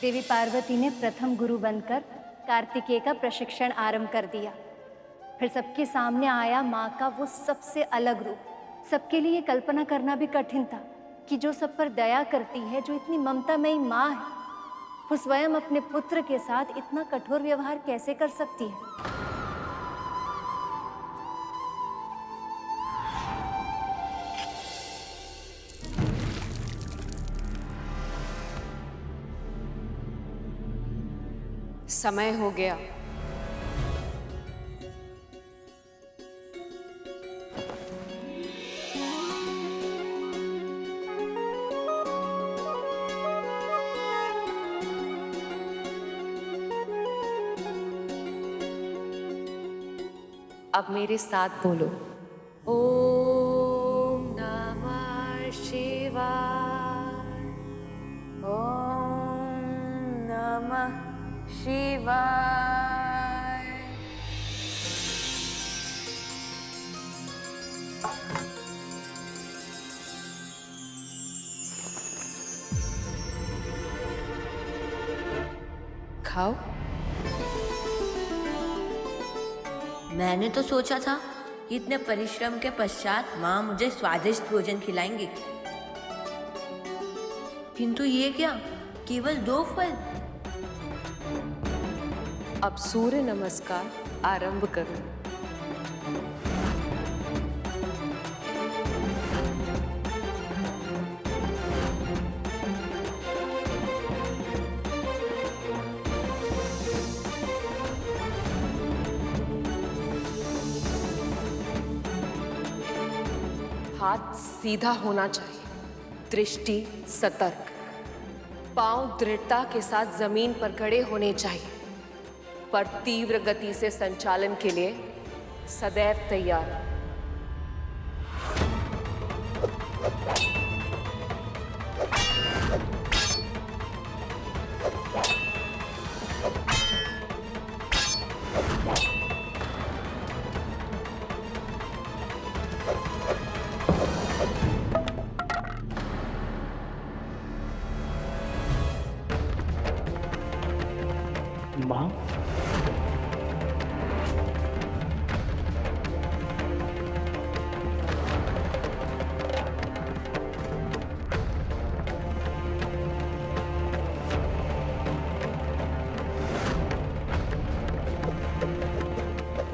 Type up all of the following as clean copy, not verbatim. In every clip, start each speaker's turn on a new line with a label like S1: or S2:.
S1: देवी पार्वती ने प्रथम गुरु बनकर कार्तिकेय का प्रशिक्षण आरंभ कर दिया। फिर सबके सामने आया माँ का वो सबसे अलग रूप। सबके लिए कल्पना करना भी कठिन था कि जो सब पर दया करती है, जो इतनी ममतामयी माँ है, वो स्वयं अपने पुत्र के साथ इतना कठोर व्यवहार कैसे कर सकती है।
S2: समय हो गया। अब मेरे साथ बोलो, ओम नमः शिवाय,
S1: ओम नमः शिवाय।
S2: खाओ।
S3: मैंने तो सोचा था कि इतने परिश्रम के पश्चात माँ मुझे स्वादिष्ट भोजन खिलाएंगे, किंतु ये क्या, केवल 2 फल।
S2: अब सूर्य नमस्कार आरंभ करो। हाथ सीधा होना चाहिए, दृष्टि सतर्क, पांव दृढ़ता के साथ जमीन पर खड़े होने चाहिए, पर तीव्र गति से संचालन के लिए सदैव तैयार।
S4: माँ,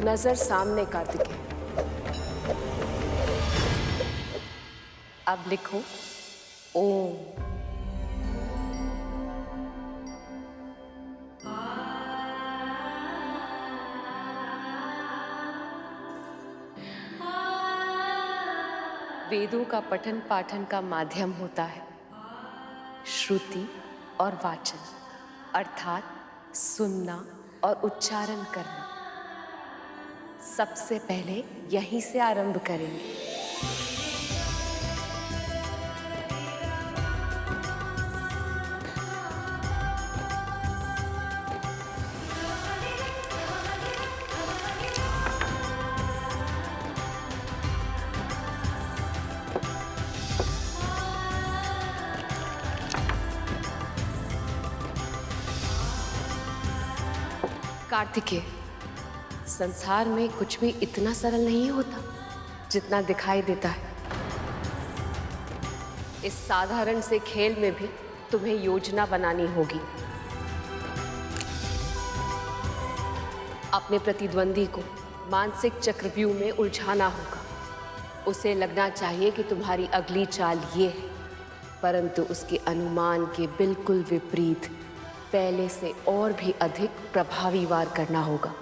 S2: नजर सामने कार्तिकेय। अब लिखो ओम। वेदों का पठन पाठन का माध्यम होता है श्रुति और वाचन, अर्थात सुनना और उच्चारण करना। सबसे पहले यहीं से आरंभ करेंगे। कार्तिकेय, संसार में कुछ भी इतना सरल नहीं होता जितना दिखाई देता है। इस साधारण से खेल में भी तुम्हें योजना बनानी होगी। अपने प्रतिद्वंदी को मानसिक चक्रव्यूह में उलझाना होगा। उसे लगना चाहिए कि तुम्हारी अगली चाल ये है, परंतु उसके अनुमान के बिल्कुल विपरीत पहले से और भी अधिक प्रभावी वार करना होगा।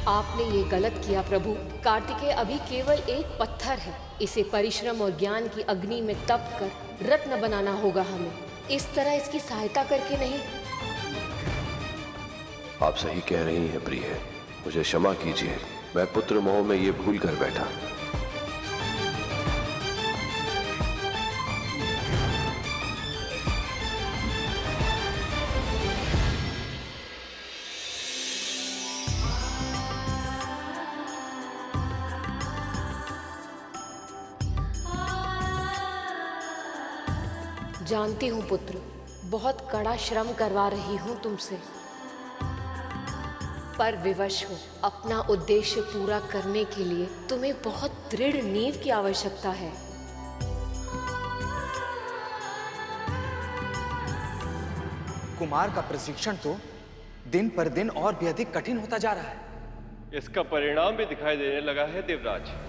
S2: आपने ये गलत किया प्रभु। कार्तिकेय अभी केवल एक पत्थर है। इसे परिश्रम और ज्ञान की अग्नि में तप कर रत्न बनाना होगा हमें, इस तरह इसकी सहायता करके नहीं।
S4: आप सही कह रही हैं प्रिय, मुझे क्षमा कीजिए, मैं पुत्र मोह में ये भूल कर बैठा।
S2: जानती हूँ पुत्र, बहुत कड़ा श्रम करवा रही हूँ तुमसे, पर विवश हो। अपना उद्देश्य पूरा करने के लिए तुम्हें बहुत दृढ़ नींव की आवश्यकता है।
S5: कुमार का प्रशिक्षण तो दिन पर दिन और भी अधिक कठिन होता जा रहा है।
S6: इसका परिणाम भी दिखाई देने लगा है देवराज।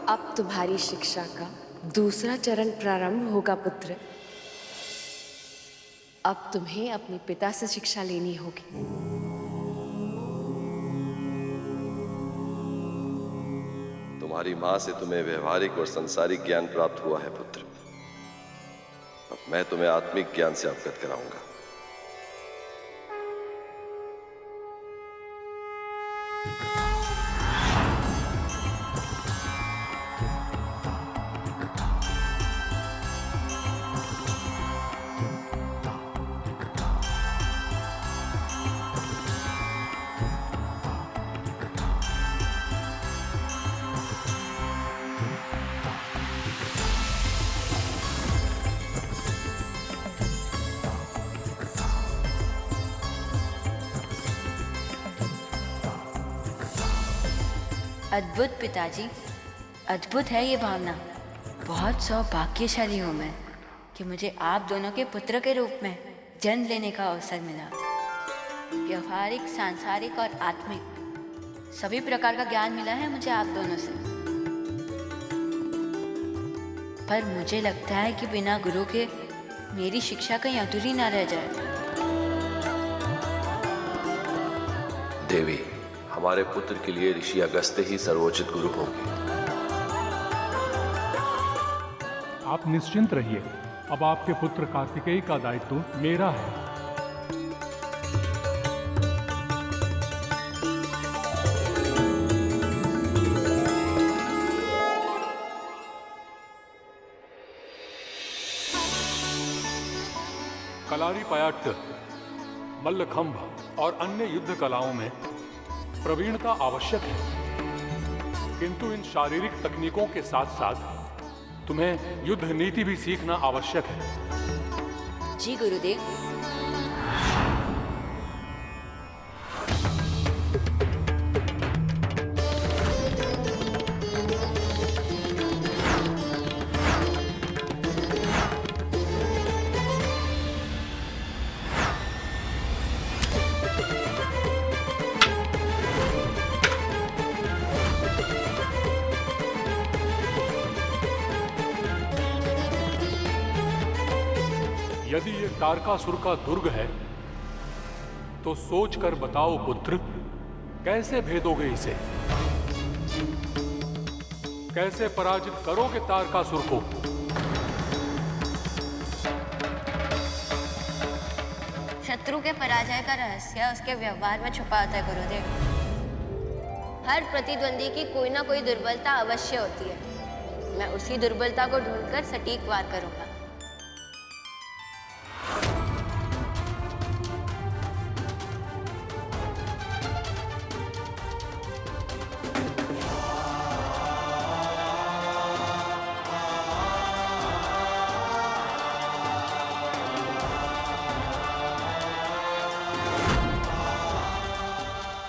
S2: अब तुम्हारी शिक्षा का दूसरा चरण प्रारंभ होगा पुत्र। अब तुम्हें अपने पिता से शिक्षा लेनी होगी।
S4: तुम्हारी मां से तुम्हें व्यवहारिक और सांसारिक ज्ञान प्राप्त हुआ है पुत्र, अब मैं तुम्हें आत्मिक ज्ञान से अवगत कराऊंगा।
S3: अद्भुत पिताजी, अद्भुत है ये भावना। बहुत सौभाग्यशाली हूँ मैं कि मुझे आप दोनों के पुत्र के रूप में जन्म लेने का अवसर मिला। व्यवहारिक, सांसारिक और आत्मिक सभी प्रकार का ज्ञान मिला है मुझे आप दोनों से। पर मुझे लगता है कि बिना गुरु के मेरी शिक्षा कहीं अधूरी ना रह जाए।
S4: देवी, हमारे पुत्र के लिए ऋषि अगस्त्य ही सर्वोचित गुरु होंगे।
S7: आप निश्चिंत रहिए, अब आपके पुत्र कार्तिकेय का दायित्व मेरा है। कलारी पयाट्ट, मल्लखंभ और अन्य युद्ध कलाओं में प्रवीणता आवश्यक है, किंतु इन शारीरिक तकनीकों के साथ साथ तुम्हें युद्ध नीति भी सीखना आवश्यक है।
S3: जी गुरुदेव।
S7: यदि ये तारकासुर का दुर्ग है तो सोच कर बताओ पुत्र, कैसे भेदोगे इसे? कैसे पराजित करोगे तारकासुर को?
S3: शत्रु के पराजय का रहस्य उसके व्यवहार में छुपा होता है गुरुदेव। हर प्रतिद्वंदी की कोई ना कोई दुर्बलता अवश्य होती है। मैं उसी दुर्बलता को ढूंढकर सटीक वार करूंगा।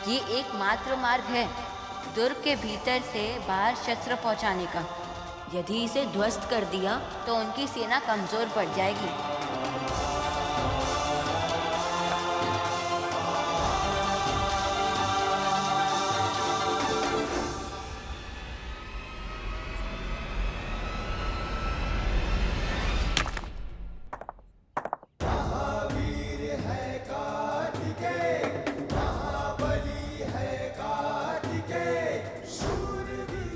S3: ये एकमात्र मार्ग है दुर्ग के भीतर से बाहर शस्त्र पहुंचाने का। यदि इसे ध्वस्त कर दिया तो उनकी सेना कमजोर पड़ जाएगी।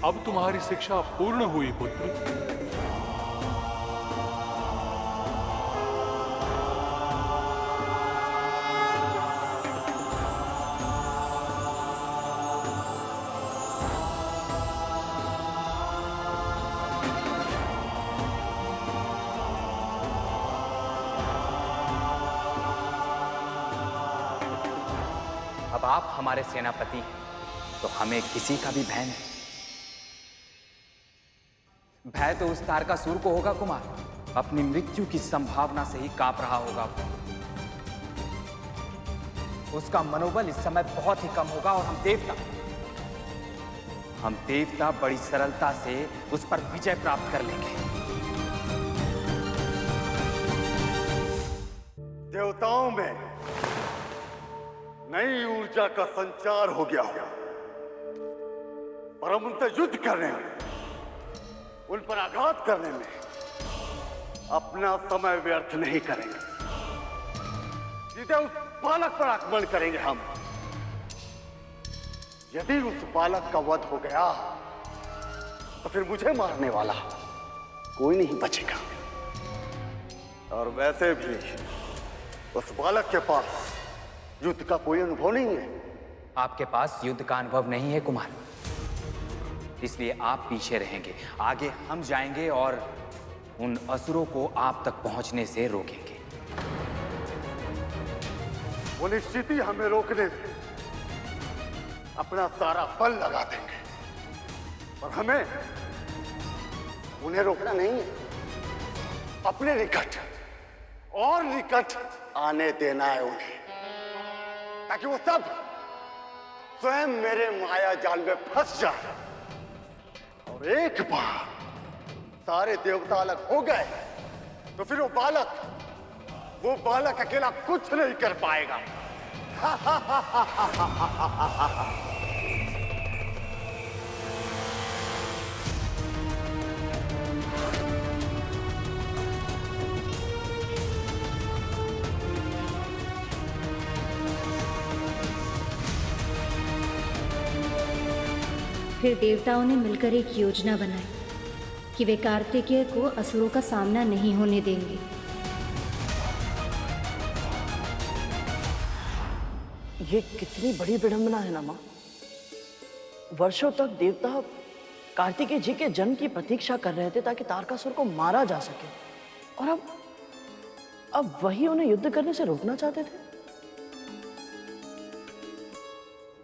S7: अब तुम्हारी शिक्षा पूर्ण हुई पुत्र।
S5: अब आप हमारे सेनापति हैं, तो हमें किसी का भी भय नहीं। भय तो उस तारकासुर को होगा कुमार, अपनी मृत्यु की संभावना से ही कांप रहा होगा। उसका मनोबल इस समय बहुत ही कम होगा और हम देवता बड़ी सरलता से उस पर विजय प्राप्त कर लेंगे।
S8: देवताओं में नई ऊर्जा का संचार हो गया होगा, पर हम उनसे युद्ध करने में, उन पर आघात करने में अपना समय व्यर्थ नहीं करेंगे। सीधे उस बालक पर आक्रमण करेंगे हम। यदि उस बालक का वध हो गया तो फिर मुझे मारने वाला कोई नहीं बचेगा। और वैसे भी उस बालक के पास युद्ध का कोई अनुभव नहीं है।
S5: आपके पास युद्ध का अनुभव नहीं है कुमार, इसलिए आप पीछे रहेंगे। आगे हम जाएंगे और उन असुरों को आप तक पहुंचने से रोकेंगे।
S8: वो निश्चित ही हमें रोकने में अपना सारा बल लगा देंगे, और हमें उन्हें रोकना नहीं है, अपने निकट और निकट आने देना है उन्हें, ताकि वो सब स्वयं मेरे माया जाल में फंस जाए। और एक बार सारे देवता अलग हो गए तो फिर वो बालक अकेला कुछ नहीं कर पाएगा।
S1: फिर देवताओं ने मिलकर एक योजना बनाई कि वे कार्तिकेय को असुरों का सामना नहीं होने देंगे।
S9: ये कितनी बड़ी विडंबना है ना माँ। वर्षों तक देवता कार्तिकेय जी के जन्म की प्रतीक्षा कर रहे थे ताकि तारकासुर को मारा जा सके, और अब वही उन्हें युद्ध करने से रोकना चाहते थे।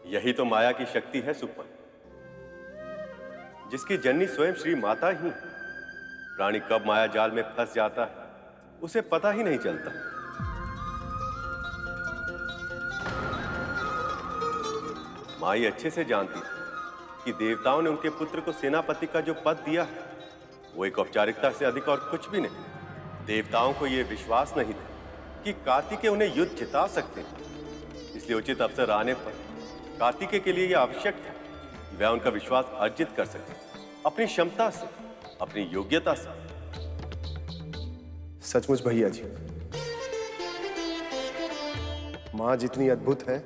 S6: यही तो माया की शक्ति है सुपन, जिसकी जननी स्वयं श्री माता ही। प्राणी कब माया जाल में फंस जाता है उसे पता ही नहीं चलता। माई अच्छे से जानती थी कि देवताओं ने उनके पुत्र को सेनापति का जो पद दिया है वो एक औपचारिकता से अधिक और कुछ भी नहीं। देवताओं को यह विश्वास नहीं था कि कार्तिकेय उन्हें युद्ध जिता सकते हैं, इसलिए उचित अवसर आने पर कार्तिकेय के लिए यह आवश्यक था कि वह उनका विश्वास अर्जित कर सके, अपनी क्षमता से, अपनी योग्यता से।
S10: सचमुच भैया जी, मां जितनी अद्भुत है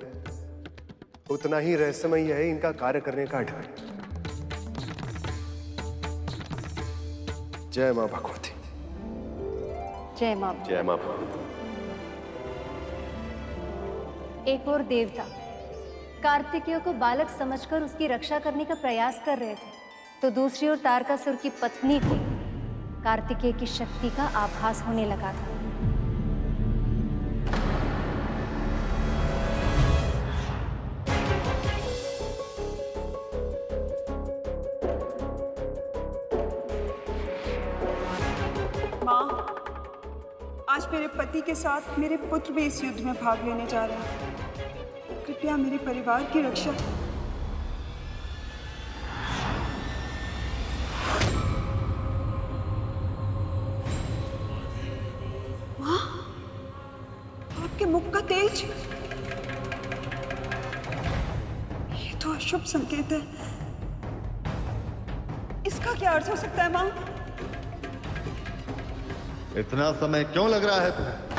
S10: उतना ही रहस्यमयी है इनका कार्य करने का ढंग। जय मां भगवती।
S1: जय मां।
S6: जय मां भगवती।
S1: एक और देवता कार्तिकेय को बालक समझकर उसकी रक्षा करने का प्रयास कर रहे थे, तो दूसरी ओर तारकासुर की पत्नी को कार्तिकेय की शक्ति का आभास होने लगा था।
S11: माँ, आज मेरे पति के साथ मेरे पुत्र भी इस युद्ध में भाग लेने जा रहे हैं। कृपया मेरे परिवार की रक्षा। माँ, आपके मुख का तेज, ये तो अशुभ संकेत है। इसका क्या अर्थ हो सकता है माँ?
S12: इतना समय क्यों लग रहा है तुम्हें?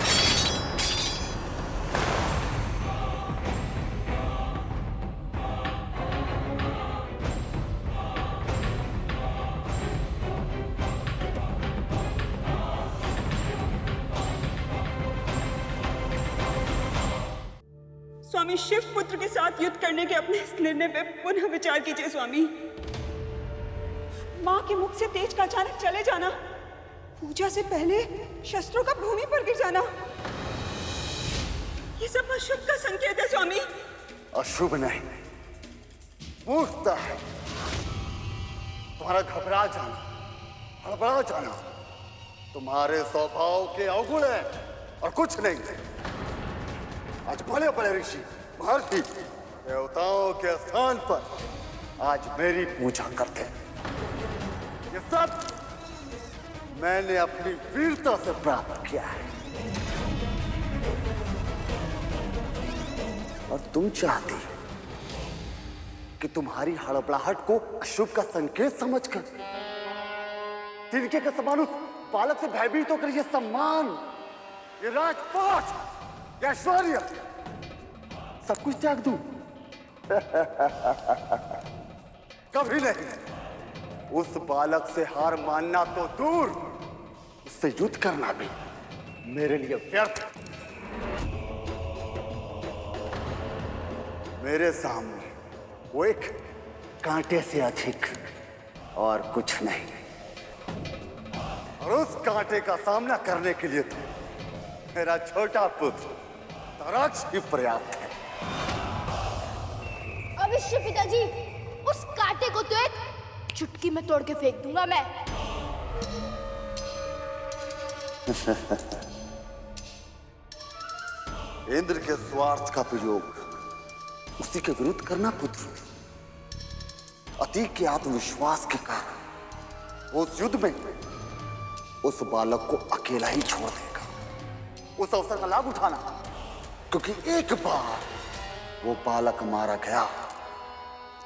S11: स्वामी शिव पुत्र के साथ युद्ध करने के अपने इस निर्णय पे पुनः विचार कीजिए स्वामी। माँ के मुख से तेज का अचानक चले जाना, पूजा से पहले शस्त्रों का भूमि पर गिर जाना, ये सब अशुभ का संकेत है स्वामी।
S8: अशुभ नहीं, मूर्खता है। तुम्हारा घबरा जाना, हड़बड़ा जाना तुम्हारे स्वभाव के अवगुण है और कुछ नहीं है। आज बड़े बड़े ऋषि महर्षि देवताओं के स्थान पर आज मेरी पूजा करते हैं। ये सब मैंने अपनी वीरता से प्राप्त किया है। और तुम चाहती कि तुम्हारी हड़बड़ाहट को अशुभ का संकेत समझकर तिनके के समान उस बालक से भयभीत होकर ये सम्मान, ये राजपाट, ये ऐश्वर्य सब कुछ त्याग दूं? कभी नहीं। उस बालक से हार मानना तो दूर, उससे युद्ध करना भी मेरे लिए व्यर्थ। मेरे सामने वो एक कांटे से अधिक और कुछ नहीं, और उस कांटे का सामना करने के लिए तो मेरा छोटा पुत्र ताराक्ष ही पर्याप्त है।
S13: अवश्य पिताजी, उस कांटे को तो एक चुटकी में तोड़ के फेंक दूंगा मैं।
S8: इंद्र के स्वार्थ का प्रयोग उसी के विरुद्ध करना पुत्र, अति के आत्मविश्वास के कारण उस युद्ध में उस बालक को अकेला ही छोड़ देगा। उस अवसर का लाभ उठाना, क्योंकि एक बार वो बालक मारा गया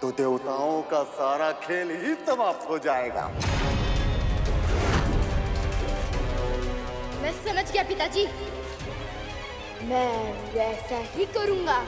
S8: तो देवताओं का सारा खेल ही समाप्त हो जाएगा।
S13: मैं समझ गया पिताजी, मैं वैसा ही करूंगा।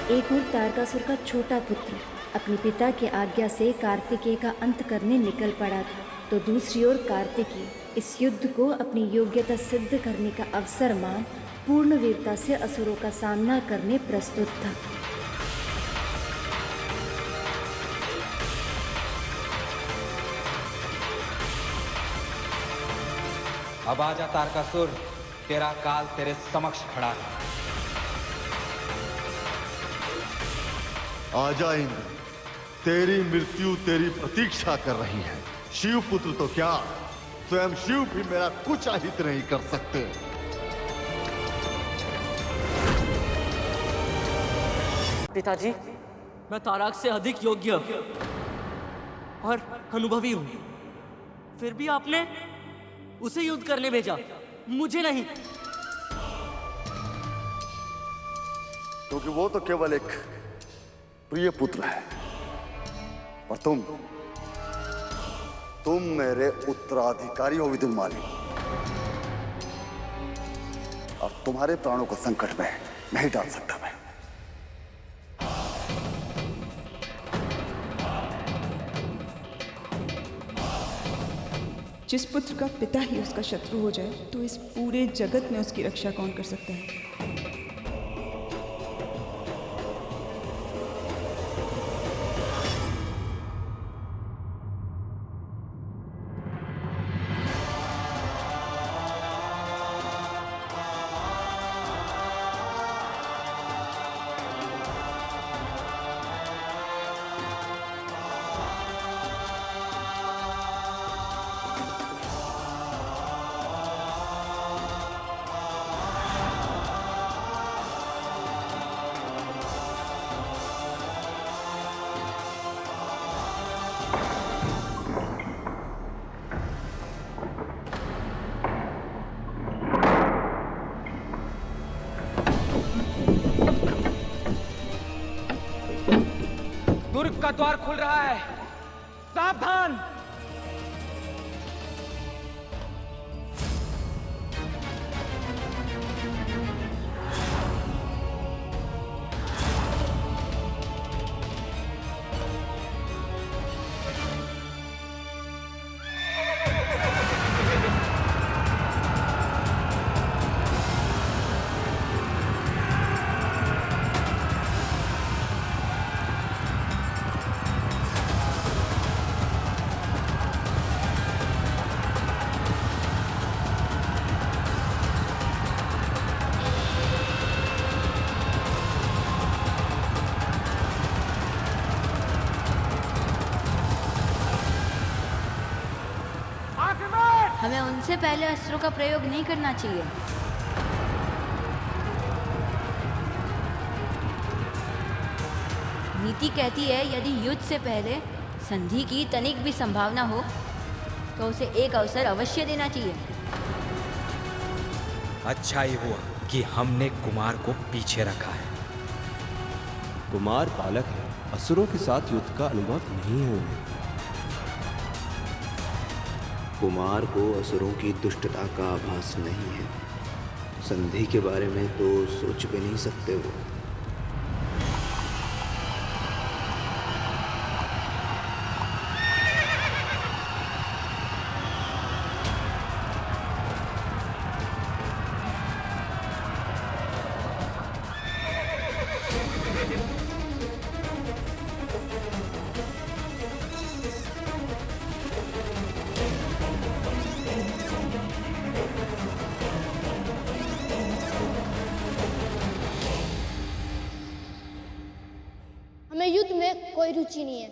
S1: एक और तारकासुर का छोटा पुत्र अपने पिता के आज्ञा से कार्तिकेय का अंत करने निकल पड़ा था, तो दूसरी ओर कार्तिकेय इस युद्ध को अपनी योग्यता सिद्ध करने का अवसर मान पूर्ण वीरता से असुरों का सामना करने प्रस्तुत था।
S5: अब आजा तारकासुर, तेरा काल तेरे समक्ष खड़ा है।
S12: आजा इंद्र, तेरी मृत्यु तेरी प्रतीक्षा कर रही है। शिव पुत्र तो क्या, स्वयं शिव भी मेरा कुछ अहित नहीं कर सकते।
S14: पिताजी, मैं ताराक से अधिक योग्य और अनुभवी हूं, फिर भी आपने उसे युद्ध करने भेजा, मुझे नहीं।
S8: क्योंकि वो तो केवल एक प्रिय पुत्र है, और तुम मेरे उत्तराधिकारी हो विदुरमाली, और तुम्हारे प्राणों को संकट में नहीं डाल सकता मैं।
S11: जिस पुत्र का पिता ही उसका शत्रु हो जाए तो इस पूरे जगत में उसकी रक्षा कौन कर सकता है।
S5: दुर्ग का द्वार खुल रहा है, सावधान।
S3: हमें उनसे पहले अस्त्रों का प्रयोग नहीं करना चाहिए। नीति कहती है यदि युद्ध से पहले संधि की तनिक भी संभावना हो तो उसे एक अवसर अवश्य देना चाहिए।
S5: अच्छा ही हुआ कि हमने कुमार को पीछे रखा है।
S15: कुमार बालक है, असुरों के साथ युद्ध का अनुभव नहीं है उन्हें।
S16: कुमार को असुरों की दुष्टता का आभास नहीं है। संधि के बारे में तो सोच भी नहीं सकते वो।
S13: हमें युद्ध में कोई रुचि नहीं है।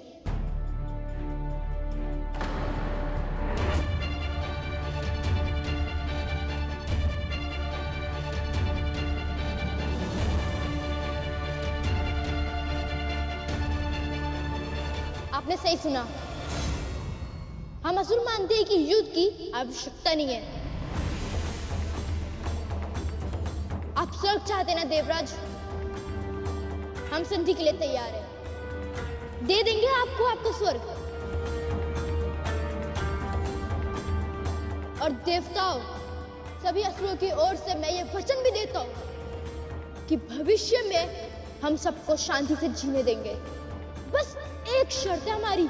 S13: आपने सही सुना। हम असुर मानते हैं कि युद्ध की आवश्यकता नहीं है। आप स्वर्ग चाहते ना देवराज? हम संधि के लिए तैयार हैं। दे देंगे आपको आपका स्वर्ग। और देवताओं, सभी असुरों की ओर से मैं ये वचन भी देता हूं कि भविष्य में हम सबको शांति से जीने देंगे। बस एक शर्त है हमारी।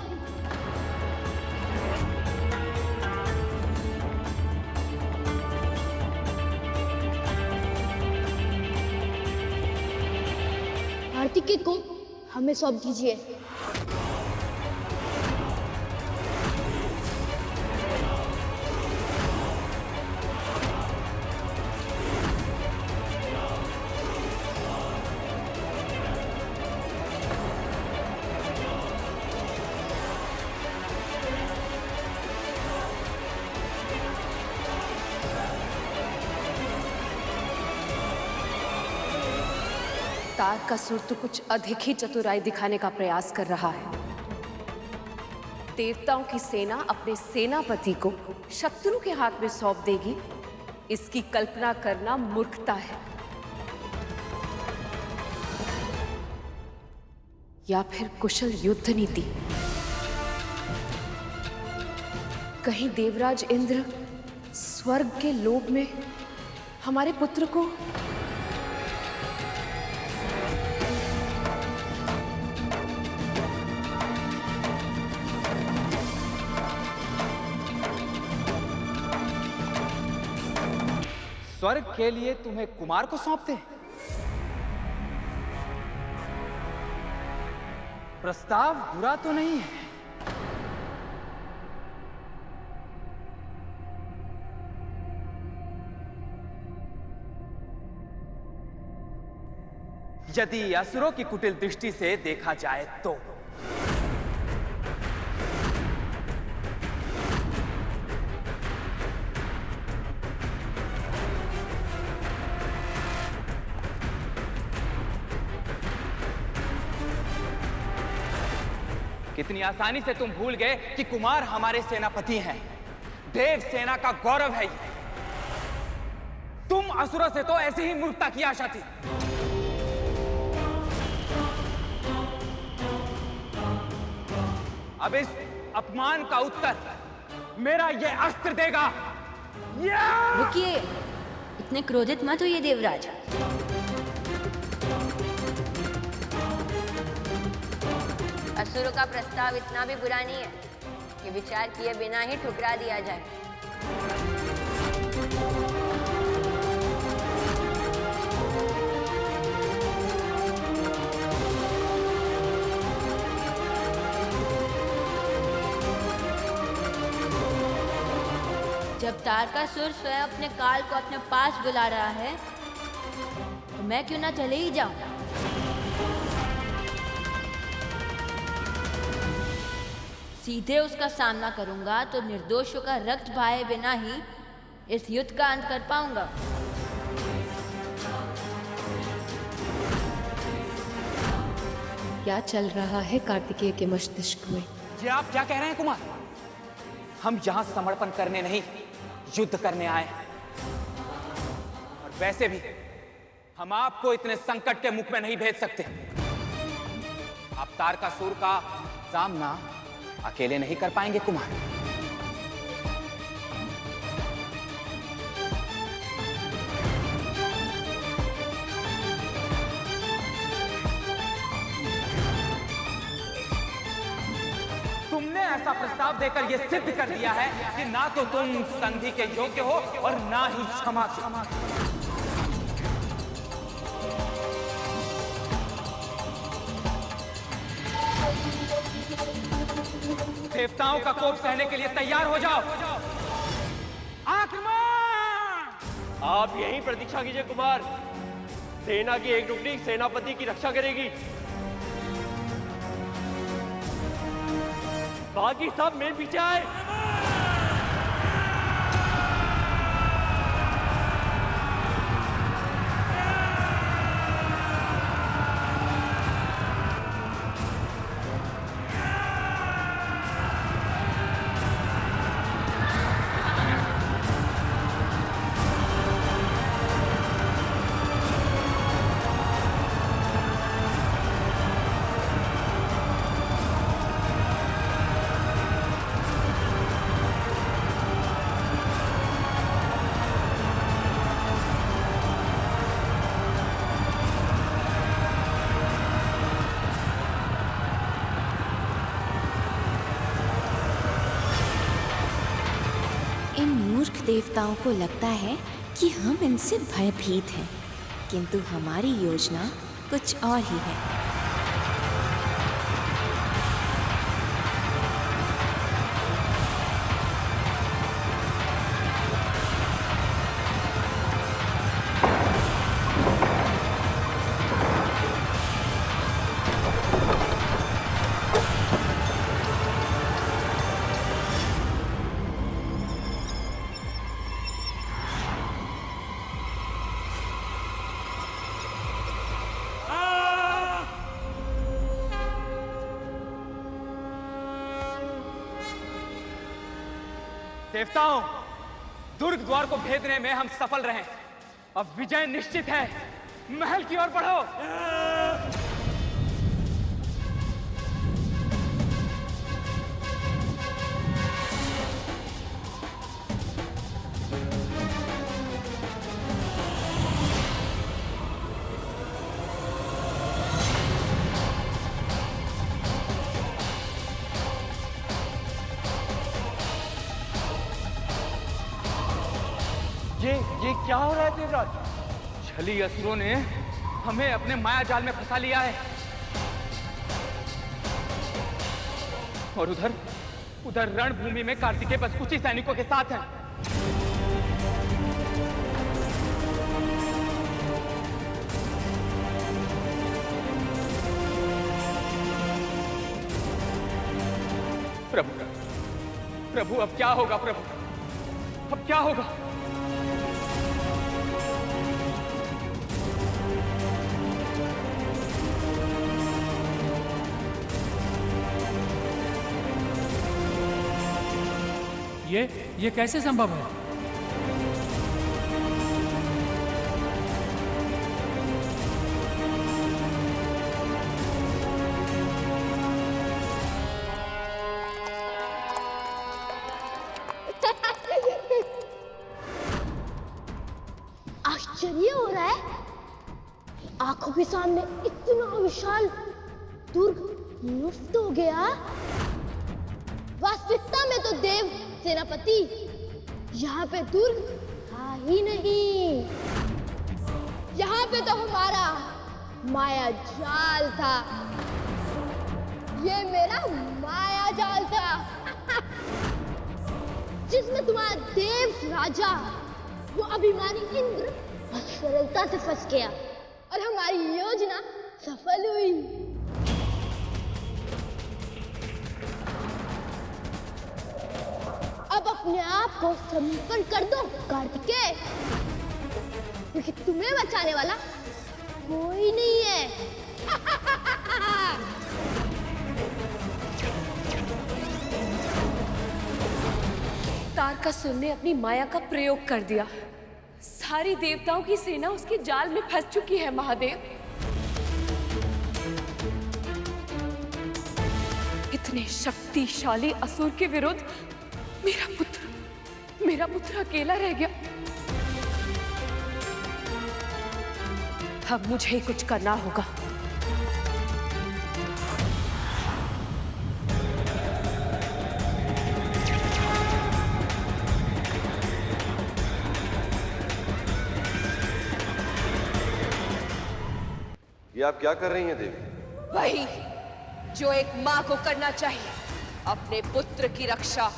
S13: कार्तिकेय को हमें सौंप दीजिए।
S2: तारकासुर तो कुछ अधिक ही चतुराई दिखाने का प्रयास कर रहा है। देवताओं की सेना अपने सेनापति को शत्रु के हाथ में सौंप देगी, इसकी कल्पना करना मूर्खता है। या फिर कुशल युद्ध नीति। कहीं देवराज इंद्र स्वर्ग के लोभ में हमारे पुत्र को
S5: स्वर्ग के लिए तुम्हें कुमार को सौंपते हैं? प्रस्ताव बुरा तो नहीं है। यदि असुरों की कुटिल दृष्टि से देखा जाए तो कितनी आसानी से तुम भूल गए कि कुमार हमारे सेनापति हैं। देव सेना का गौरव है ये। तुम असुरों से तो ऐसी ही मूर्खता की आशा थी। अब इस अपमान का उत्तर मेरा ये अस्त्र देगा।
S3: रुकिए, इतने क्रोधित मत होइए देवराज।
S17: असुरों का प्रस्ताव इतना भी बुरा नहीं है कि विचार किए बिना ही ठुकरा दिया जाए।
S3: जब तारकासुर स्वयं अपने काल को अपने पास बुला रहा है तो मैं क्यों ना चले ही जाऊं। सीधे उसका सामना करूंगा तो निर्दोषों का रक्त बहाए बिना ही इस युद्ध का अंत कर पाऊंगा।
S2: क्या चल रहा है कार्तिकेय के मस्तिष्क में?
S5: ये आप क्या कह रहे हैं कुमार? हम यहां समर्पण करने नहीं, युद्ध करने आए। और वैसे भी हम आपको इतने संकट के मुख में नहीं भेज सकते। आप तारकासुर का सामना अकेले नहीं कर पाएंगे कुमार। तुमने ऐसा प्रस्ताव देकर यह सिद्ध कर दिया है कि ना तो तुम संधि के योग्य हो और ना ही क्षमा के। देवताओं का कोप सहने के लिए तैयार हो जाओ। आक्रमण!
S14: आप यहीं प्रतीक्षा कीजिए कुमार। सेना की एक टुकड़ी सेनापति की रक्षा करेगी, बाकी सब मेरे पीछे आए।
S18: देवताओं को लगता है कि हम इनसे भयभीत हैं, किंतु हमारी योजना कुछ और ही है।
S5: देवताओं, दुर्ग द्वार को भेदने में हम सफल रहे। अब विजय निश्चित है। महल की ओर बढ़ो। ये क्या हो रहा है देवराज? छली असुरों ने हमें अपने माया जाल में फंसा लिया है। और उधर रणभूमि में कार्तिकेय बस कुछ ही सैनिकों के साथ हैं। प्रभु अब क्या होगा? प्रभु अब क्या होगा?
S19: ये कैसे संभव है?
S13: है? आंखों के सामने इतना विशाल दुर्ग लुप्त हो गया। वास्तविकता में तो देव सेनापति यहाँ पे दुर्ग था ही नहीं। यहाँ पे तो हमारा माया जाल था। ये मेरा माया जाल था जिसमें तुम्हारा देव राजा वो अभिमानी इंद्र सरलता से फंस गया और हमारी योजना सफल हुई। अब अपने आप को समर्पण कर दो कार्तिकेय, क्योंकि तुम्हें बचाने वाला कोई नहीं है।
S2: तारकासुर ने अपनी माया का प्रयोग कर दिया। सारी देवताओं की सेना उसके जाल में फंस चुकी है महादेव। इतने शक्तिशाली असुर के विरुद्ध मेरा पुत्र अकेला रह गया। अब मुझे ही कुछ करना होगा।
S4: ये आप क्या कर रही हैं देवी?
S2: वही जो एक माँ को करना चाहिए, अपने पुत्र की रक्षा।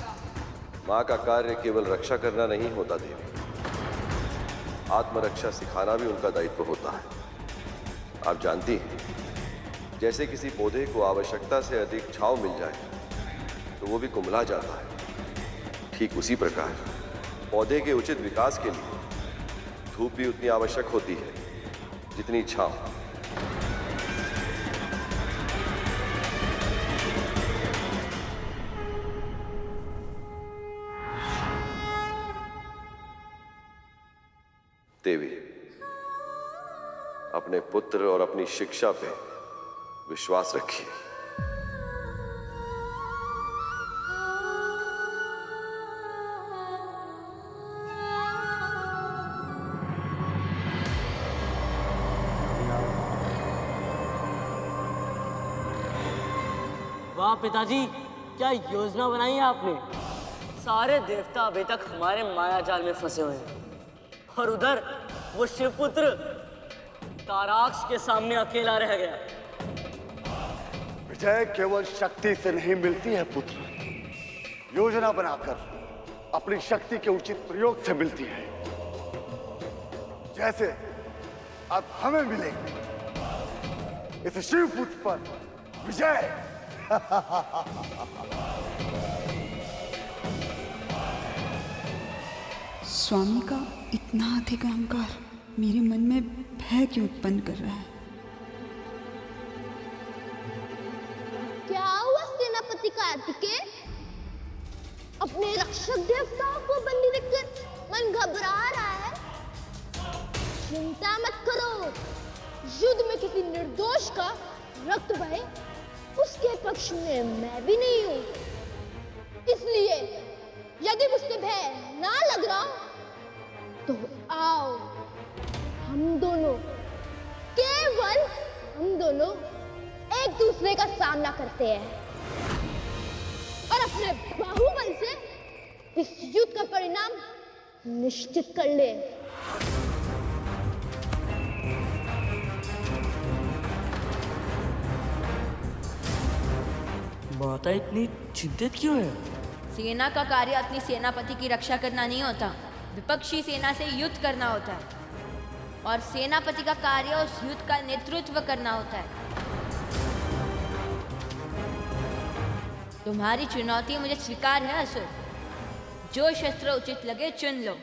S4: माँ का कार्य केवल रक्षा करना नहीं होता देवी, आत्मरक्षा सिखाना भी उनका दायित्व होता है। आप जानती हैं, जैसे किसी पौधे को आवश्यकता से अधिक छांव मिल जाए तो वो भी कुम्हला जाता है, ठीक उसी प्रकार पौधे के उचित विकास के लिए धूप भी उतनी आवश्यक होती है जितनी छांव। देवी, अपने पुत्र और अपनी शिक्षा पे विश्वास रखिए।
S14: वाह पिताजी, क्या योजना बनाई है आपने। सारे देवता अभी तक हमारे माया जाल में फंसे हुए हैं और उधर वो शिवपुत्र ताराक्ष के सामने अकेला रह गया।
S8: विजय केवल शक्ति से नहीं मिलती है पुत्र, योजना बनाकर अपनी शक्ति के उचित प्रयोग से मिलती है। जैसे अब हमें मिलेगी इस शिवपुत्र पर विजय।
S11: स्वामी का इतना अधिक अहंकार मेरे मन में भय क्यों उत्पन्न कर रहा है?
S13: क्या हुआ सेनापति कार्तिकेय? अपने रक्षक देवताओं को बंदी देखकर मन घबरा रहा है? चिंता मत करो, युद्ध में किसी निर्दोष का रक्त बहे उसके पक्ष में मैं भी नहीं हूं। इसलिए यदि मुझसे भय ना लग रहा तो आओ, केवल हम दोनों एक दूसरे का सामना करते हैं और अपने बाहुबल से इस युद्ध का परिणाम निश्चित कर ले।
S14: माता इतनी चिंतित क्यों है?
S17: सेना का कार्य अपनी सेनापति की रक्षा करना नहीं होता, विपक्षी सेना से युद्ध करना होता है। और सेनापति का कार्य उस युद्ध का नेतृत्व करना होता है। तुम्हारी चुनौती मुझे स्वीकार है असुर। जो शस्त्र उचित लगे चुन लो।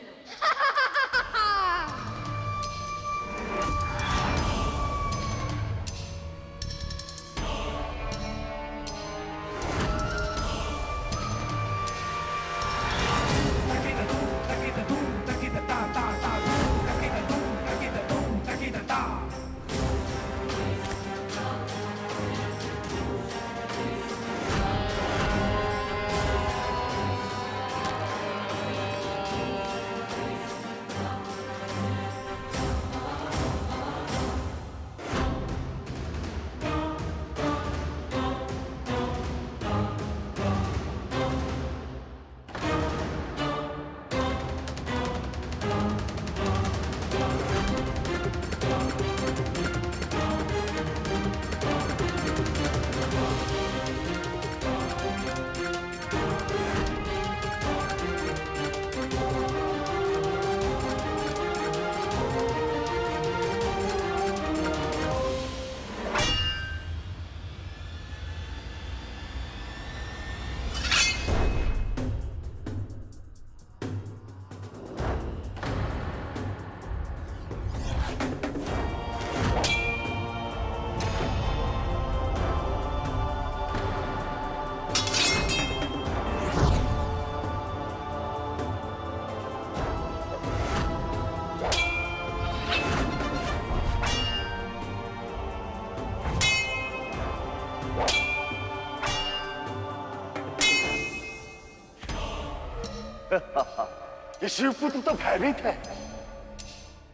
S8: ये शिवपुत्र तो भयभीत है।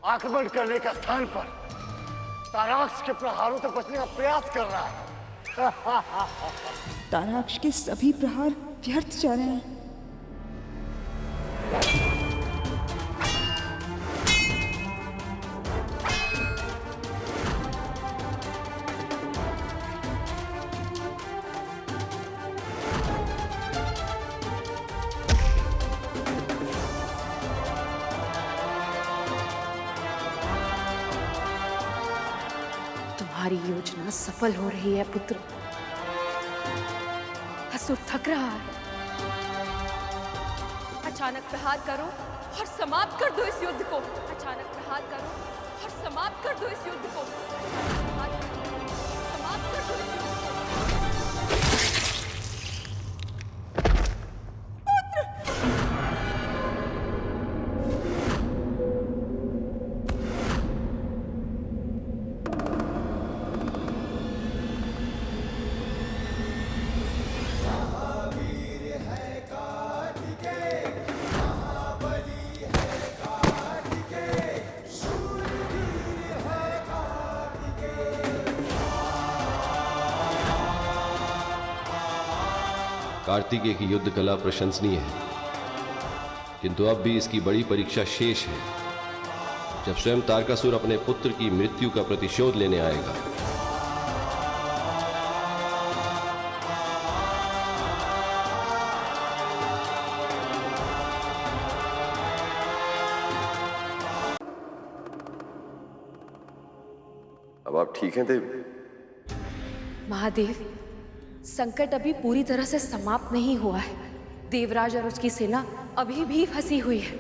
S8: आक्रमण करने का स्थान पर ताराक्ष के प्रहारों से बचने का प्रयास कर रहा है।
S11: ताराक्ष के सभी प्रहार व्यर्थ जा रहे हैं।
S2: तुम्हारी योजना सफल हो रही है पुत्र। असुर थक रहा है। अचानक प्रहार करो और समाप्त कर दो इस युद्ध को। अचानक प्रहार करो और समाप्त कर दो इस युद्ध को। समाप्त कर दो इस युद्ध को।
S15: कार्तिकेय की युद्ध कला प्रशंसनीय है, किंतु अब भी इसकी बड़ी परीक्षा शेष है, जब स्वयं तारकासुर अपने पुत्र की मृत्यु का प्रतिशोध लेने आएगा।
S4: अब आप ठीक हैं देवी?
S2: महादेव, संकट अभी पूरी तरह से समाप्त नहीं हुआ है। देवराज और उसकी सेना अभी भी फंसी हुई है।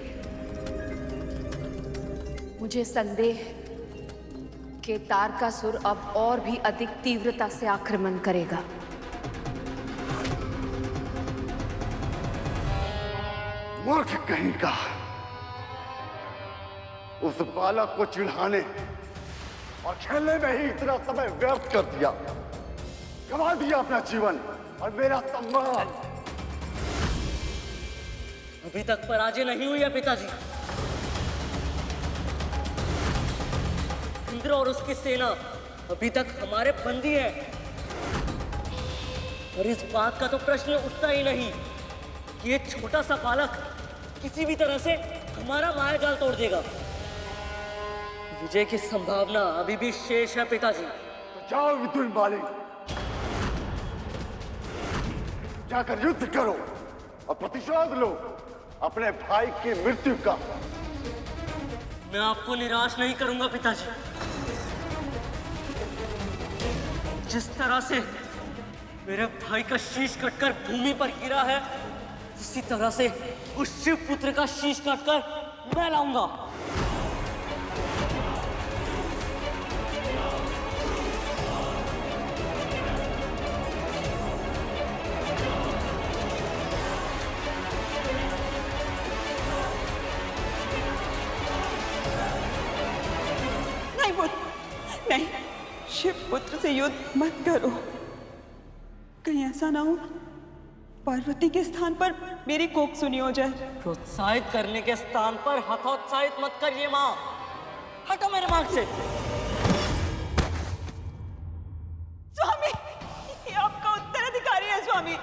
S2: मुझे संदेह है कि तारकासुर अब और भी अधिक तीव्रता से आक्रमण करेगा।
S8: मूर्ख कहीं का, उस बालक को चिढ़ाने और खेलने में ही इतना समय व्यर्थ कर दिया, गंवा दिया अपना जीवन और मेरा सम्मान।
S14: अभी तक पराजय नहीं हुई है पिताजी। इंद्र और उसकी सेना अभी तक हमारे बंदी है, और इस बात का तो प्रश्न उठता ही नहीं कि ये छोटा सा बालक किसी भी तरह से हमारा माया जाल तोड़ देगा। विजय की संभावना अभी भी शेष है पिताजी।
S8: तो जाओ विदुर मालिक, जाकर युद्ध करो और प्रतिशोध लो अपने भाई की मृत्यु का।
S14: मैं आपको निराश नहीं करूंगा पिताजी। जिस तरह से मेरे भाई का शीश कटकर भूमि पर गिरा है, उसी तरह से उस शिव पुत्र का शीश काटकर मैं लाऊंगा।
S11: नहीं, शिव पुत्र से युद्ध मत करो। कहीं ऐसा ना हो पार्वती के स्थान पर मेरी कोख सुनी हो जाए।
S14: प्रोत्साहित करने के स्थान पर हतोत्साहित मत करिए माँ। हटो मेरे मार्ग से।
S11: स्वामी, ये आपका उत्तराधिकारी है स्वामी।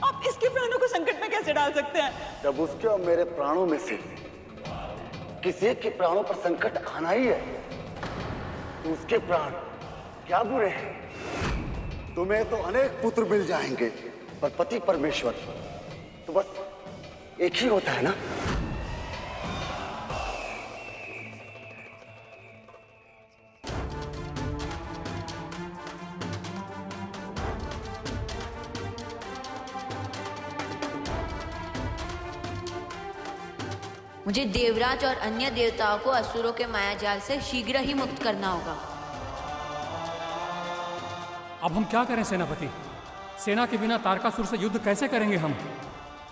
S11: आप इसके प्राणों को संकट में कैसे डाल सकते हैं?
S8: जब उसके और मेरे प्राणों में से किसी एक के प्राणों पर संकट आना ही है, तो उसके प्राण क्या बुरे हैं? तुम्हें तो अनेक पुत्र मिल जाएंगे, पर पति परमेश्वर तो बस एक ही होता है ना।
S17: मुझे देवराज और अन्य देवताओं को असुरों के मायाजाल से शीघ्र ही मुक्त करना होगा।
S19: अब हम क्या करें सेनापति? सेना के बिना तारकासुर से युद्ध कैसे करेंगे हम?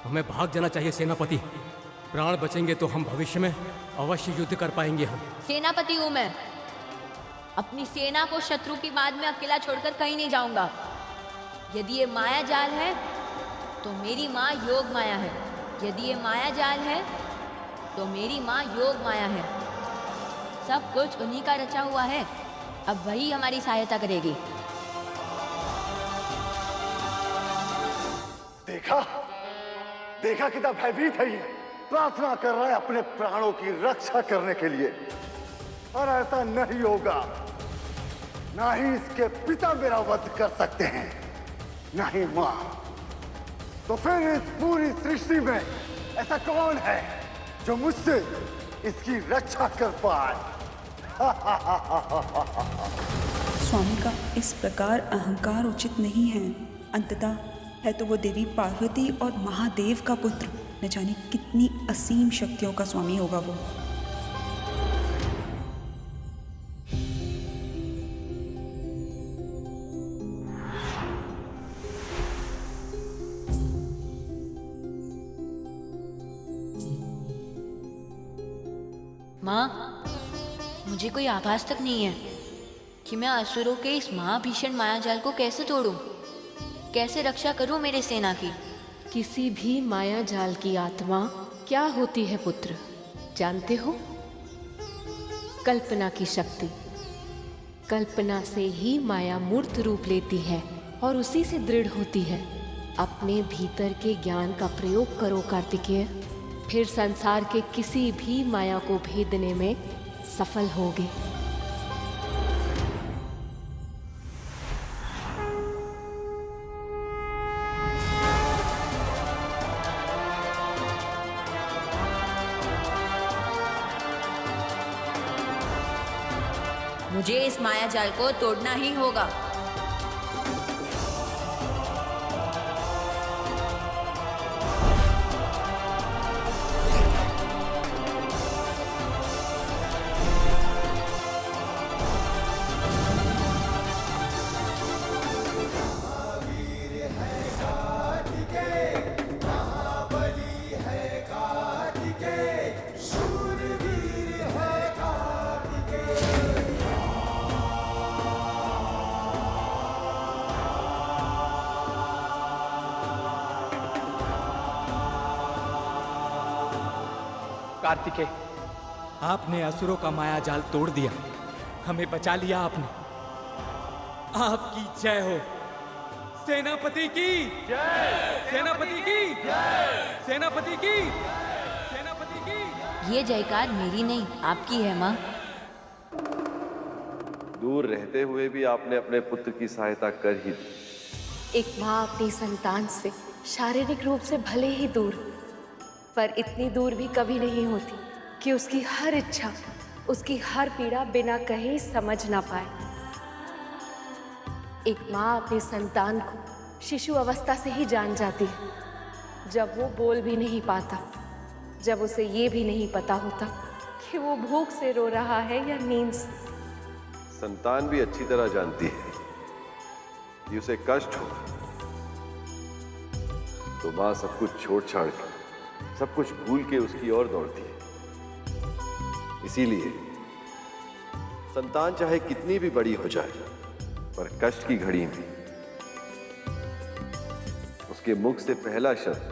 S14: हमें भाग जाना चाहिए सेनापति। प्राण बचेंगे तो हम भविष्य में अवश्य युद्ध कर पाएंगे हम।
S17: सेनापति हूं मैं। अपनी सेना को शत्रु की मार में अकेला छोड़कर कहीं नहीं जाऊंगा। यदि ये माया जाल है तो मेरी माँ योग माया है। यदि ये माया जाल है तो मेरी माँ योग माया है। सब कुछ उन्हीं का रचा हुआ है। अब वही हमारी सहायता करेगी।
S8: देखा देखा कितना भयभीत है ये। प्रार्थना कर रहा है अपने प्राणों की रक्षा करने के लिए, और ऐसा नहीं होगा। ना ही इसके पिता मेरा वध कर सकते हैं, ना ही मां। तो फिर इस पूरी सृष्टि में ऐसा कौन है जो मुझसे इसकी रक्षा कर पाए?
S11: स्वामी का इस प्रकार अहंकार उचित नहीं है। अंततः है तो वो देवी पार्वती और महादेव का पुत्र। न जाने कितनी असीम शक्तियों का स्वामी होगा वो।
S17: माँ, मुझे कोई आभास तक नहीं है कि मैं असुरों के इस महाभीषण मायाजाल को कैसे तोड़ूं, कैसे रक्षा करूं मेरे सेना की।
S2: किसी भी माया जाल की आत्मा क्या होती है पुत्र, जानते हो? कल्पना की शक्ति। कल्पना से ही माया मूर्त रूप लेती है और उसी से दृढ़ होती है। अपने भीतर के ज्ञान का प्रयोग करो कार्तिकेय, फिर संसार के किसी भी माया को भेदने में सफल होगे।
S17: मुझे इस मायाजाल को तोड़ना ही होगा।
S5: कार्तिकेय, आपने असुरों का माया जाल तोड़ दिया, हमें बचा लिया आपने। आपकी जय हो। सेनापति की जय, सेनापति की जय, सेनापति की, सेनापति की।
S17: ये जयकार मेरी नहीं, आपकी है माँ।
S4: दूर रहते हुए भी आपने अपने पुत्र की सहायता कर ही दी।
S2: एक माँ अपनी संतान से शारीरिक रूप से भले ही दूर, पर इतनी दूर भी कभी नहीं होती कि उसकी हर इच्छा, उसकी हर पीड़ा बिना कहे समझ ना पाए। एक माँ अपनी संतान को शिशु अवस्था से ही जान जाती है, जब वो बोल भी नहीं पाता, जब उसे ये भी नहीं पता होता कि वो भूख से रो रहा है या नींद से।
S4: संतान भी अच्छी तरह जानती है कि उसे कष्ट हो तो माँ सब कुछ छोड़ छाड़ के, सब कुछ भूल के उसकी ओर दौड़ती है। इसीलिए संतान चाहे कितनी भी बड़ी हो जाए, पर कष्ट की घड़ी में उसके मुख से पहला शब्द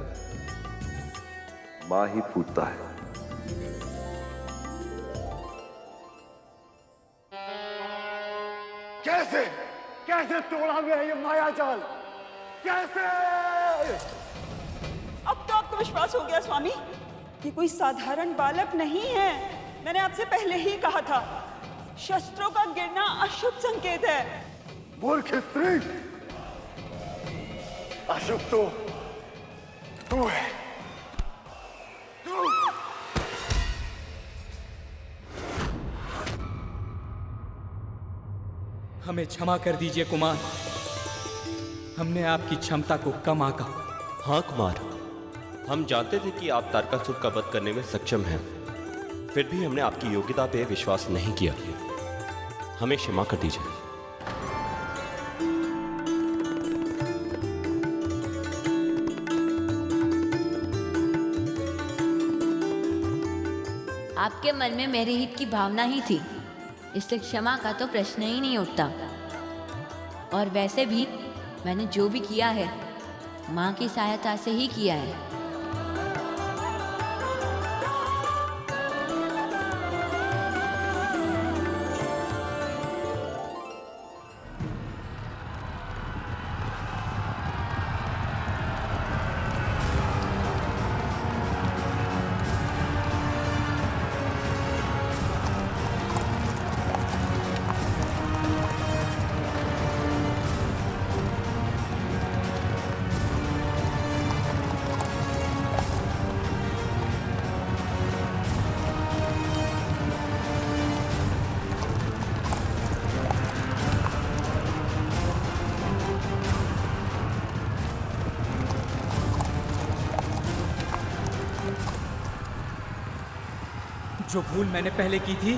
S4: मां ही फूटता है।
S8: कैसे कैसे तोड़ा गया ये माया जाल? कैसे?
S11: अब तो आपको विश्वास हो गया स्वामी कि कोई साधारण बालक नहीं है। मैंने आपसे पहले ही कहा था शस्त्रों का गिरना अशुभ संकेत है।
S8: मूर्ख स्त्री, अशुभ तो तू है। तू
S5: हमें क्षमा कर दीजिए कुमार, हमने आपकी क्षमता को कम आंका।
S20: हाँ कुमार, हम जानते थे कि आप तारकासुर का वध करने में सक्षम हैं, फिर भी हमने आपकी योग्यता पे विश्वास नहीं किया। हमें क्षमा कर दीजिए।
S17: आपके मन में मेरे हित की भावना ही थी, इससे क्षमा का तो प्रश्न ही नहीं उठता। और वैसे भी मैंने जो भी किया है माँ की सहायता से ही किया है।
S5: जो भूल मैंने पहले की थी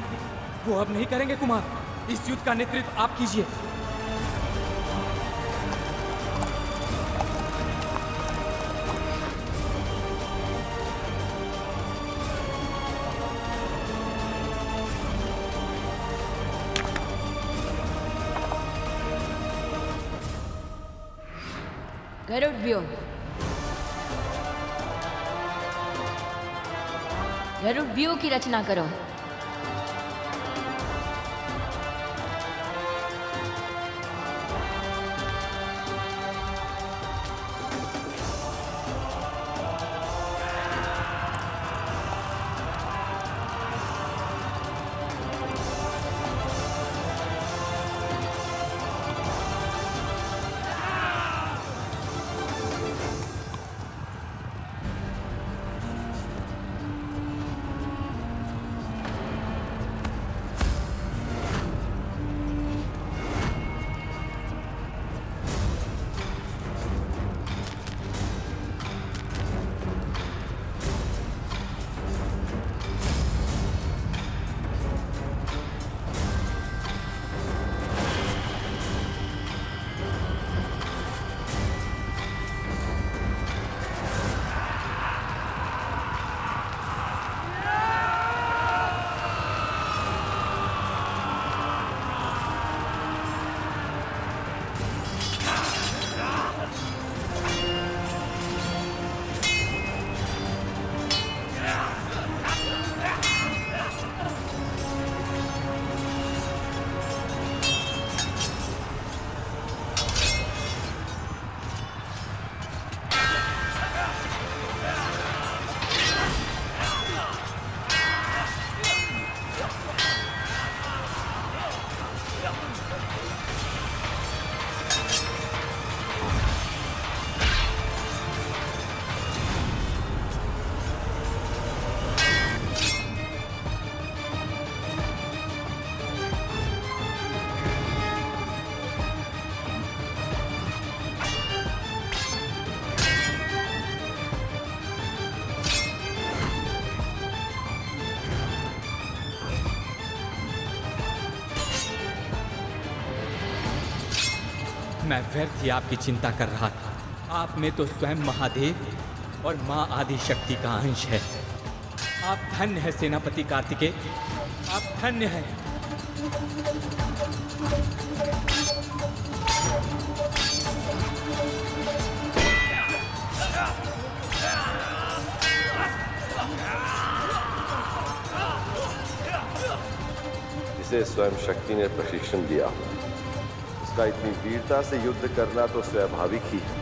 S5: वो अब नहीं करेंगे कुमार। इस युद्ध का नेतृत्व आप कीजिए।
S17: गरुड़ व्यूह, गरुड़ व्यूह की रचना करो।
S5: मैं व्यर्थ ही आपकी चिंता कर रहा था। आप में तो स्वयं महादेव और माँ आदि शक्ति का अंश है। आप धन्य है सेनापति कार्तिकेय, आप धन्य हैं।
S4: जिसे स्वयं शक्ति ने प्रशिक्षण दिया, उसका इतनी वीरता से युद्ध करना तो स्वाभाविक ही है।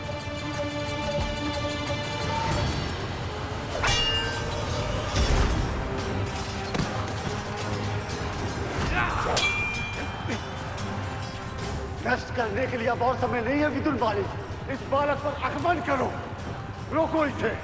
S8: रेस्ट करने के लिए अब और समय नहीं है विदुर मालिक। इस बालक पर आक्रमण करो, रोको इसे।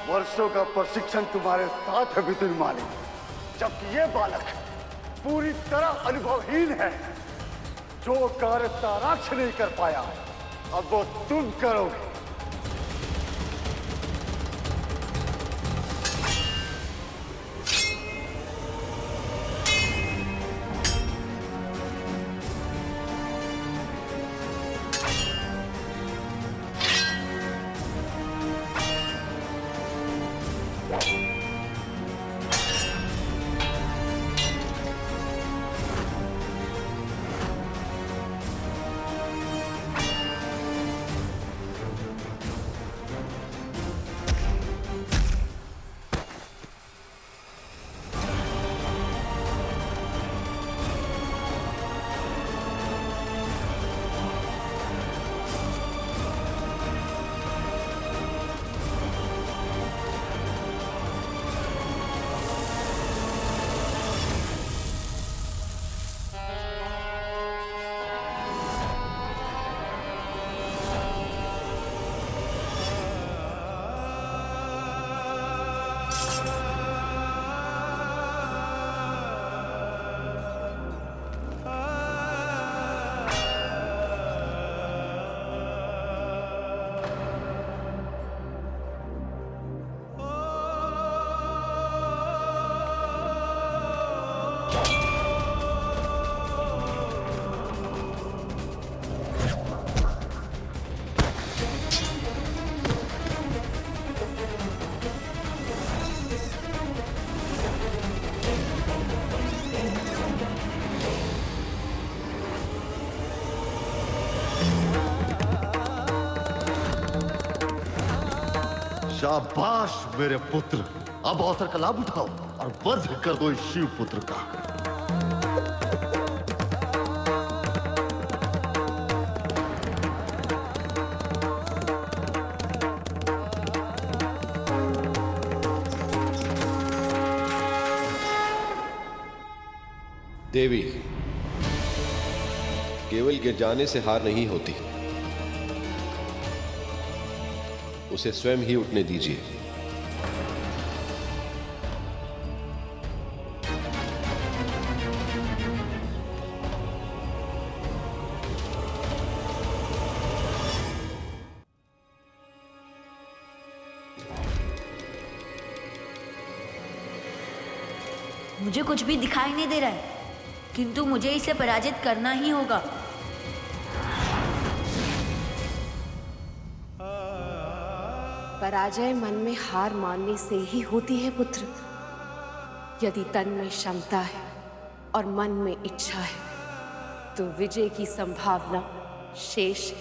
S8: वर्षों का प्रशिक्षण तुम्हारे साथ है विदुर मालिक, जबकि ये बालक पूरी तरह अनुभवहीन है। जो कार्य ताराक्ष नहीं कर पाया अब वो तुम करोगे।
S12: शाबाश मेरे पुत्र, अब अवसर का लाभ उठाओ और वध कर दो इस शिव पुत्र का।
S15: देवी, केवल गिर जाने से हार नहीं होती, उसे स्वयं ही उठने दीजिए।
S17: मुझे कुछ भी दिखाई नहीं दे रहा है, किंतु मुझे इसे पराजित करना ही होगा।
S2: पराजय मन में हार मानने से ही होती है पुत्र। यदि तन में क्षमता है और मन में इच्छा है तो विजय की संभावना शेष है।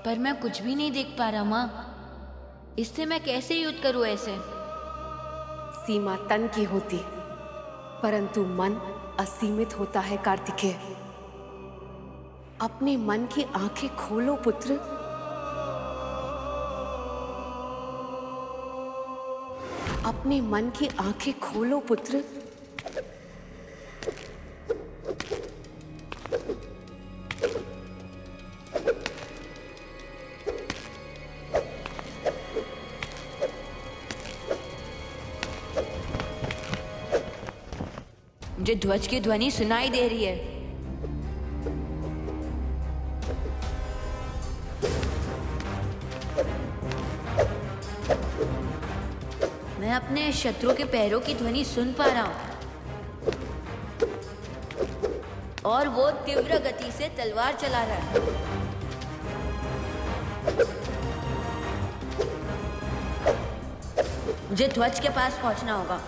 S17: पर मैं कुछ भी नहीं देख पा रहा माँ, इससे मैं कैसे युद्ध करूं ऐसे?
S2: सीमा तन की होती है परंतु मन असीमित होता है कार्तिकेय। अपने मन की आंखें खोलो पुत्र। अपने मन की आंखें खोलो पुत्र।
S17: मुझे ध्वज की ध्वनि सुनाई दे रही है। मैं अपने शत्रु के पैरों की ध्वनि सुन पा रहा हूं और वो तीव्र गति से तलवार चला रहा है। मुझे ध्वज के पास पहुंचना होगा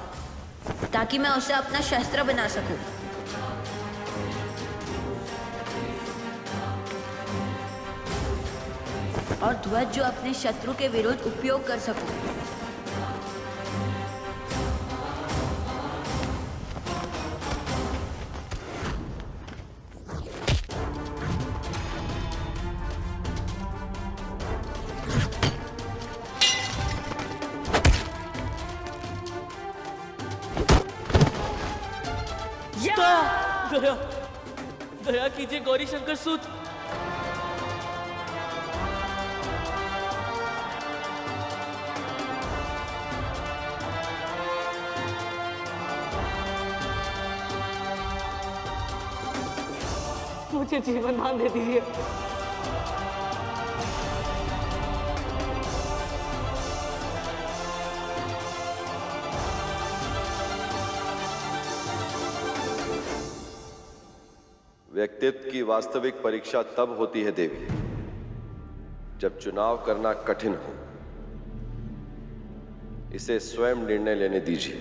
S17: ताकि मैं उसे अपना शस्त्र बना सकूं। और ध्वज जो अपने शत्रु के विरुद्ध उपयोग कर सकूं।
S14: दया दया कीजिए गौरी शंकर सूत। मुझे जीवन दान दे दीजिए।
S4: व्यक्तित्व की वास्तविक परीक्षा तब होती है देवी जब चुनाव करना कठिन हो। इसे स्वयं निर्णय लेने दीजिए।